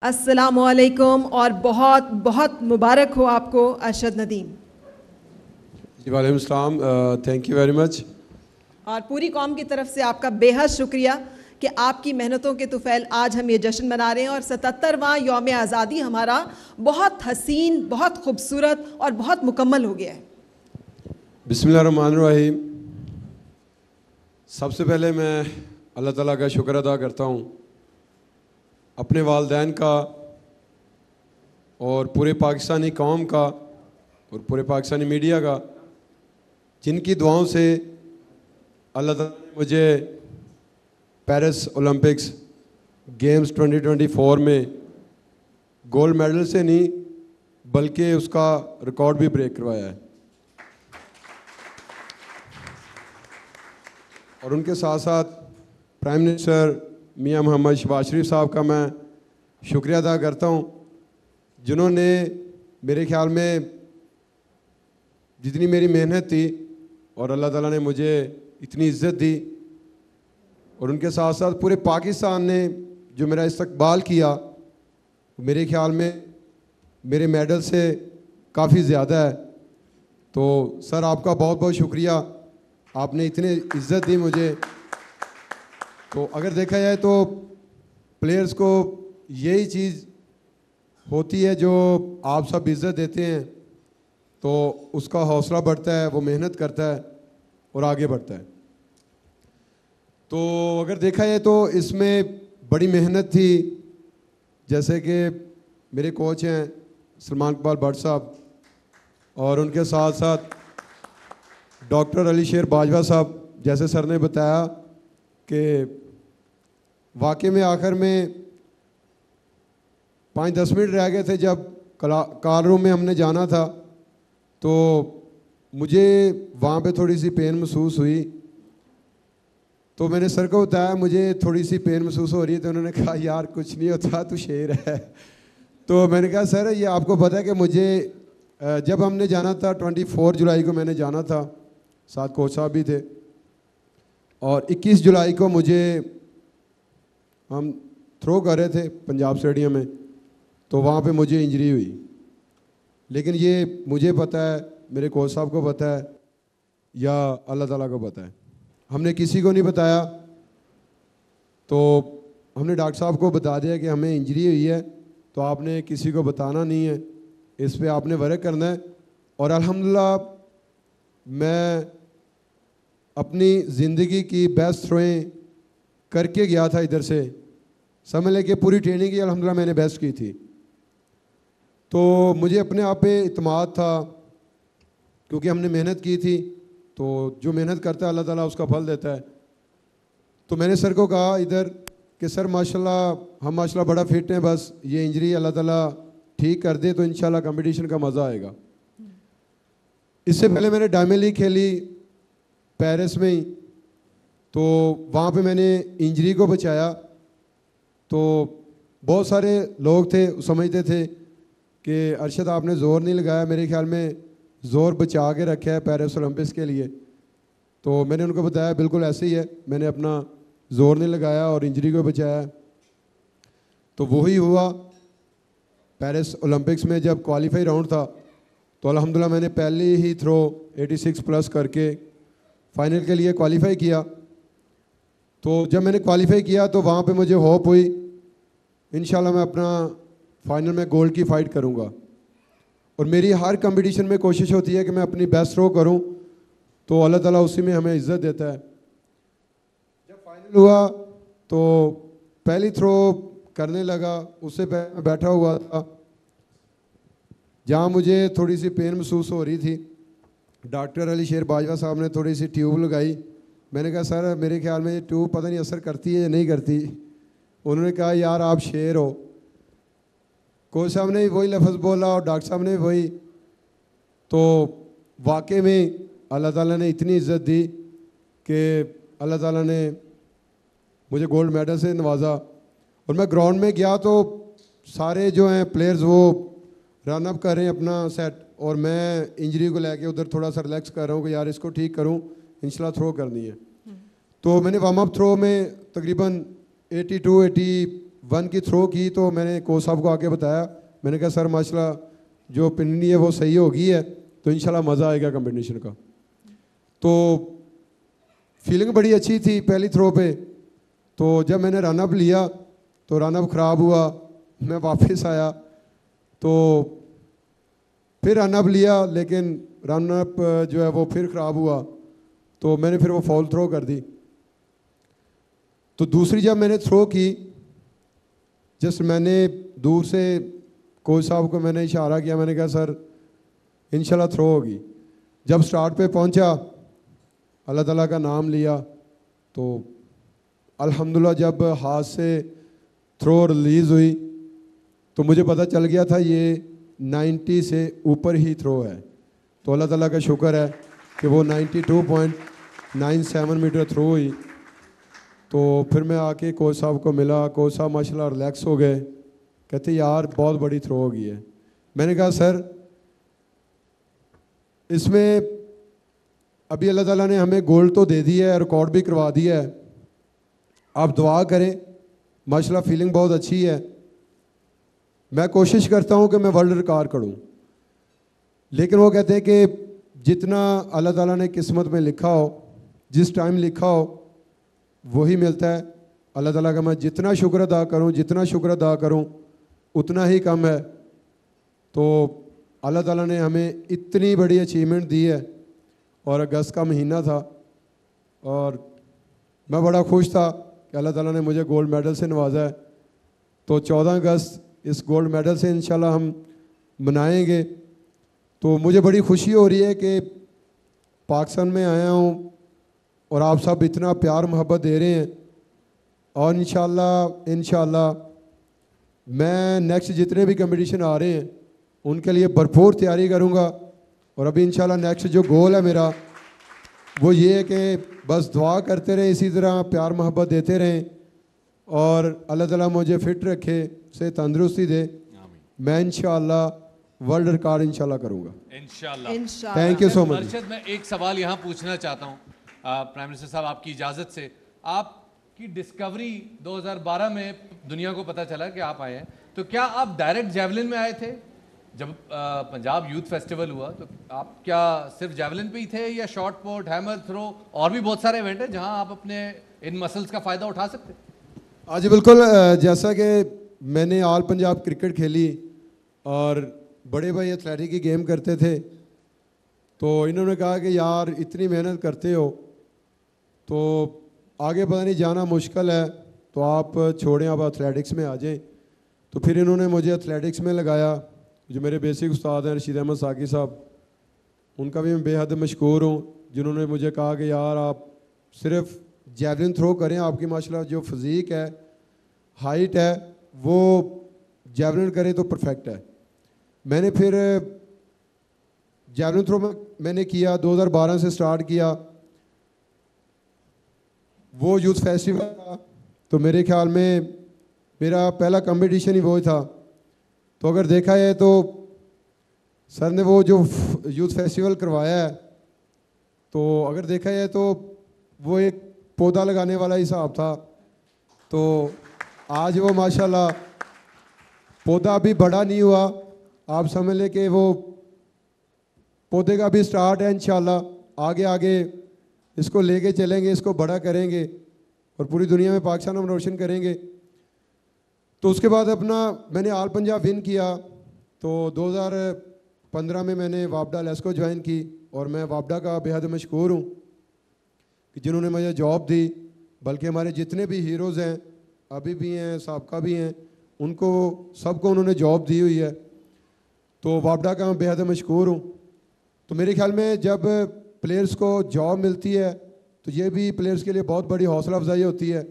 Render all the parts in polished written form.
अस्सलामुअलैकुम और बहुत बहुत मुबारक हो आपको अरशद नदीम। जी वालेकुम सलाम, थैंक यू वेरी मच। और पूरी कौम की तरफ से आपका बेहद शुक्रिया कि आपकी मेहनतों के तुफैल आज हम ये जश्न मना रहे हैं और 77वां यौम आज़ादी हमारा बहुत हसीन, बहुत खूबसूरत और बहुत मुकम्मल हो गया है। बिस्मिल्लाहिर्रहमानिर्रहीम। सबसे पहले मैं अल्लाह ताला का शुक्र अदा करता हूँ अपने वालिदैन का और पूरे पाकिस्तानी कौम का और पूरे पाकिस्तानी मीडिया का, जिनकी दुआओं से अल्लाह ताला ने मुझे पेरिस ओलंपिक्स गेम्स 2024 में गोल्ड मेडल से नहीं बल्कि उसका रिकॉर्ड भी ब्रेक करवाया है। और उनके साथ साथ प्राइम मिनिस्टर मियां मोहम्मद शहबाज शरीफ साहब का मैं शुक्रिया अदा करता हूं, जिन्होंने मेरे ख्याल में जितनी मेरी मेहनत थी और अल्लाह ताला ने मुझे इतनी इज़्ज़त दी, और उनके साथ साथ पूरे पाकिस्तान ने जो मेरा इस्तकबाल किया, मेरे ख्याल में मेरे मेडल से काफ़ी ज़्यादा है। तो सर आपका बहुत बहुत शुक्रिया, आपने इतनी इज़्ज़त दी मुझे। तो अगर देखा जाए तो प्लेयर्स को यही चीज़ होती है जो आप सब इज़्ज़त देते हैं, तो उसका हौसला बढ़ता है, वो मेहनत करता है और आगे बढ़ता है। तो अगर देखा जाए तो इसमें बड़ी मेहनत थी, जैसे कि मेरे कोच हैं सलमान इकबाल भट्ट साहब, और उनके साथ साथ डॉक्टर अली शेर बाजवा साहब। जैसे सर ने बताया कि वाकई में आखिर में 5-10 मिनट रह गए थे जब कार रूम में हमने जाना था, तो मुझे वहाँ पे थोड़ी सी पेन महसूस हुई। तो मैंने सर को बताया मुझे थोड़ी सी पेन महसूस हो रही है, तो उन्होंने कहा यार कुछ नहीं होता, तू शेर है। तो मैंने कहा सर ये आपको पता है कि मुझे जब हमने जाना था 24 जुलाई को मैंने जाना था, साथ कोच साहब भी थे, और 21 जुलाई को मुझे हम थ्रो कर रहे थे पंजाब स्टेडियम में, तो वहाँ पे मुझे इंजरी हुई। लेकिन ये मुझे पता है, मेरे कोच साहब को पता है, या अल्लाह ताला को पता है, हमने किसी को नहीं बताया। तो हमने डॉक्टर साहब को बता दिया कि हमें इंजरी हुई है, तो आपने किसी को बताना नहीं है, इस पे आपने वर्क करना है। और अल्हम्दुलिल्लाह मैं अपनी ज़िंदगी की बेस्ट थ्रोएं करके गया था इधर से, समझ लें कि पूरी ट्रेनिंग की अल्हम्दुलिल्लाह मैंने बेस्ट की थी। तो मुझे अपने आप पे इत्मीनान था, क्योंकि हमने मेहनत की थी, तो जो मेहनत करता है अल्लाह ताला उसका फल देता है। तो मैंने सर को कहा इधर कि सर माशाल्लाह हम माशाल्लाह बड़ा फिट हैं, बस ये इंजरी अल्लाह ताला ठीक कर दे तो इंशाल्लाह कंपटीशन का मज़ा आएगा। इससे पहले मैंने डायमंड लीग खेली पेरिस में ही, तो वहाँ पे मैंने इंजरी को बचाया। तो बहुत सारे लोग थे समझते थे कि अरशद आपने ज़ोर नहीं लगाया, मेरे ख्याल में ज़ोर बचा के रखा है पेरिस ओलंपिक्स के लिए। तो मैंने उनको बताया बिल्कुल ऐसे ही है, मैंने अपना ज़ोर नहीं लगाया और इंजरी को बचाया। तो वही हुआ पेरिस ओलंपिक्स में जब क्वालिफाई राउंड था, तो अल्हम्दुलिल्लाह मैंने पहले ही थ्रो 86 प्लस करके फाइनल के लिए क्वालिफाई किया। तो जब मैंने क्वालिफाई किया तो वहाँ पे मुझे होप हुई इंशाल्लाह मैं अपना फाइनल में गोल्ड की फ़ाइट करूँगा। और मेरी हर कंपटीशन में कोशिश होती है कि मैं अपनी बेस्ट थ्रो करूँ, तो अल्लाह ताला उसी में हमें इज़्ज़त देता है। जब फाइनल हुआ तो पहली थ्रो करने लगा, उससे पहले मैं बैठा हुआ था जहाँ मुझे थोड़ी सी पेन महसूस हो रही थी। डॉक्टर अली शेर बाजवा साहब ने थोड़ी सी ट्यूब लगाई। मैंने कहा सर मेरे ख्याल में ये ट्यूब पता नहीं असर करती है या नहीं करती। उन्होंने कहा यार आप शेर हो। कोच साहब ने वही लफ्ज़ बोला और डॉक्टर साहब ने वही। तो वाकई में अल्लाह ताला ने इतनी इज़्ज़त दी कि अल्लाह ताला ने मुझे गोल्ड मेडल से नवाजा। और मैं ग्राउंड में गया तो सारे जो हैं प्लेयर्स वो रन अप कर रहे हैं अपना सेट, और मैं इंजरी को लेके उधर थोड़ा सा रिलैक्स कर रहा हूँ कि यार इसको ठीक करूँ, इंशाल्लाह थ्रो करनी है। तो मैंने वार्म अप थ्रो में तकरीबन 82-81 1 की थ्रो की तो मैंने कोच साहब को आके बताया, मैंने कहा सर माशाल्लाह जो पिन्नी है वो सही हो गई है, तो इंशाल्लाह मज़ा आएगा कंपटीशन का। तो फीलिंग बड़ी अच्छी थी पहली थ्रो पे। तो जब मैंने रन अप लिया तो रन अप ख़राब हुआ, मैं वापस आया तो फिर रन अप लिया, लेकिन रन अप जो है वो फिर ख़राब हुआ, तो मैंने फिर वो फॉल थ्रो कर दी। तो दूसरी जब मैंने थ्रो की, जस्ट मैंने दूर से कोच साहब को मैंने इशारा किया, मैंने कहा सर इंशाल्लाह थ्रो होगी। जब स्टार्ट पे पहुंचा, अल्लाह ताला का नाम लिया, तो अल्हम्दुलिल्लाह जब हाथ से थ्रो रिलीज़ हुई तो मुझे पता चल गया था ये 90 से ऊपर ही थ्रो है। तो अल्लाह ताला का शुक्र है कि वो 92.97 मीटर थ्रो हुई। तो फिर मैं आके कोच साहब को मिला, कोच साहब माशाल्लाह रिलैक्स हो गए, कहते यार बहुत बड़ी थ्रो हो गई है। मैंने कहा सर इसमें अभी अल्लाह ताला ने हमें गोल्ड तो दे दी है, रिकॉर्ड भी करवा दिया है, आप दुआ करें, माशाल्लाह फीलिंग बहुत अच्छी है। मैं कोशिश करता हूँ कि मैं वर्ल्ड रिकॉर्ड करूँ, लेकिन वो कहते हैं कि जितना अल्लाह ताला ने किस्मत में लिखा हो, जिस टाइम लिखा हो वही मिलता है। अल्लाह ताला का मैं जितना शुक्र अदा करूँ, जितना शुक्र अदा करूँ उतना ही कम है। तो अल्लाह ताला ने हमें इतनी बड़ी अचीवमेंट दी है, और अगस्त का महीना था और मैं बड़ा खुश था कि अल्लाह ताला ने मुझे गोल्ड मेडल से नवाजा है। तो 14 अगस्त इस गोल्ड मेडल से इंशाल्लाह हम मनाएंगे। तो मुझे बड़ी खुशी हो रही है कि पाकिस्तान में आया हूँ और आप सब इतना प्यार मोहब्बत दे रहे हैं, और इंशाल्लाह मैं नेक्स्ट जितने भी कंपटीशन आ रहे हैं उनके लिए भरपूर तैयारी करूँगा। और अभी इंशाल्लाह नेक्स्ट जो गोल है मेरा वो ये है कि बस दुआ करते रहें, इसी तरह प्यार मोहब्बत देते रहें, और अल्लाह ताला मुझे फ़िट रखे, से तंदुरुस्ती दे। मैं इंशाल्लाह वर्ल्ड रिकॉर्ड इंशाल्लाह करूँगा इंशाल्लाह। Thank you so much. Arshad, मैं एक सवाल यहाँ पूछना चाहता हूँ प्राइम मिनिस्टर साहब, आपकी इजाज़त से। आपकी डिस्कवरी 2012 में दुनिया को पता चला कि आप आए हैं, तो क्या आप डायरेक्ट जैवलिन में आए थे? जब पंजाब यूथ फेस्टिवल हुआ तो आप क्या सिर्फ जैवलिन पे ही थे, या शॉर्ट पुट, हैमर थ्रो, और भी बहुत सारे इवेंट हैं जहां आप अपने इन मसल्स का फ़ायदा उठा सकते हैं? हाँ जी बिल्कुल। जैसा कि मैंने ऑल पंजाब क्रिकेट खेली और बड़े भाई एथलेटिक की गेम करते थे, तो इन्होंने कहा कि यार इतनी मेहनत करते हो तो आगे पता नहीं जाना मुश्किल है, तो आप छोड़ें, आप एथलेटिक्स में आ जाएं। तो फिर इन्होंने मुझे एथलेटिक्स में लगाया। जो मेरे बेसिक उस्ताद हैं रशीद अहमद साकी साहब, उनका भी मैं बेहद मशकूर हूँ, जिन्होंने मुझे कहा कि यार आप सिर्फ जैवलिन थ्रो करें, आपकी माशाल्लाह जो फिज़ीक है, हाइट है, वो जैवलिन करें तो परफेक्ट है। मैंने फिर जैवलिन थ्रो मैंने किया, 2012 से स्टार्ट किया। वो यूथ फेस्टिवल था, तो मेरे ख्याल में मेरा पहला कंपटीशन ही वो था। तो अगर देखा है तो सर ने वो जो यूथ फेस्टिवल करवाया है, तो अगर देखा है तो वो एक पौधा लगाने वाला हिसाब था। तो आज वो माशाल्लाह पौधा अभी बड़ा नहीं हुआ, आप समझ लें कि वो पौधे का भी स्टार्ट है। इंशाल्लाह आगे आगे इसको लेके चलेंगे, इसको बड़ा करेंगे और पूरी दुनिया में पाकिस्तान हम रोशन करेंगे। तो उसके बाद अपना मैंने ऑल पंजाब विन किया। तो 2015 में मैंने वापडा लेस्को ज्वाइन की, और मैं वापडा का बेहद मशकूर हूँ कि जिन्होंने मुझे जॉब दी। बल्कि हमारे जितने भी हीरोज़ हैं, अभी भी हैं, साबका भी हैं, उनको सबको उन्होंने जॉब दी हुई है। तो वापडा का मैं बेहद मशकूर हूँ। तो मेरे ख्याल में जब प्लेयर्स को जॉब मिलती है तो ये भी प्लेयर्स के लिए बहुत बड़ी हौसला अफजाई होती है।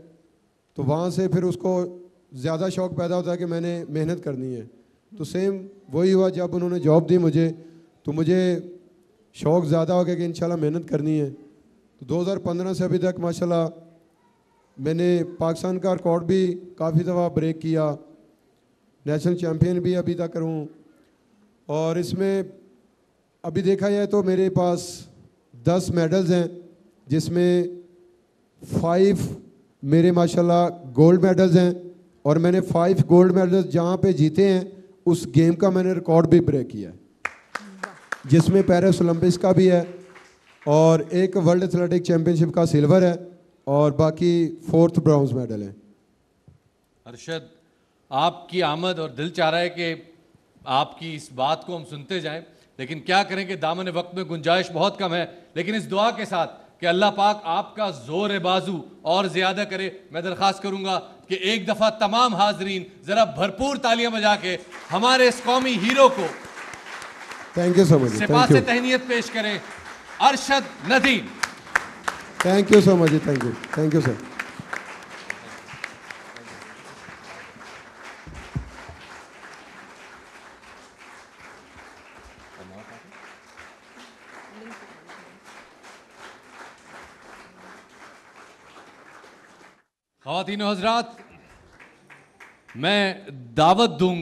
तो वहाँ से फिर उसको ज़्यादा शौक़ पैदा होता है कि मैंने मेहनत करनी है। तो सेम वही हुआ, जब उन्होंने जॉब दी मुझे, तो मुझे शौक़ ज़्यादा हो गया कि इंशाल्लाह मेहनत करनी है। तो 2015 से अभी तक माशाल्लाह मैंने पाकिस्तान का रिकॉर्ड भी काफ़ी दफ़ा ब्रेक किया, नेशनल चैम्पियन भी अभी तक हूँ। और इसमें अभी देखा जाए तो मेरे पास 10 मेडल्स हैं, जिसमें 5 मेरे माशाल्लाह गोल्ड मेडल्स हैं और मैंने 5 गोल्ड मेडल जहाँ पे जीते हैं उस गेम का मैंने रिकॉर्ड भी ब्रेक किया है, जिसमें पेरिस ओलंपिक्स का भी है और एक वर्ल्ड एथलेटिक चैम्पियनशिप का सिल्वर है और बाकी 4th ब्रॉन्ज मेडल है। अरशद, आपकी आमद और दिल चाह रहा है कि आपकी इस बात को हम सुनते जाएं, लेकिन क्या करें कि दामन वक्त में गुंजाइश बहुत कम है। लेकिन इस दुआ के साथ कि अल्लाह पाक आपका जोर बाजू और ज्यादा करे, मैं दरख्वास्त करूंगा कि एक दफा तमाम हाजरीन जरा भरपूर तालियां बजा के हमारे इस कौमी हीरो को थैंक यू सो मच। सिपा से तहनीयत पेश करें, Arshad Nadeem. Thank you so much ji, thank you sir. ख़वातीन और हज़रात, मैं दावत दूंगा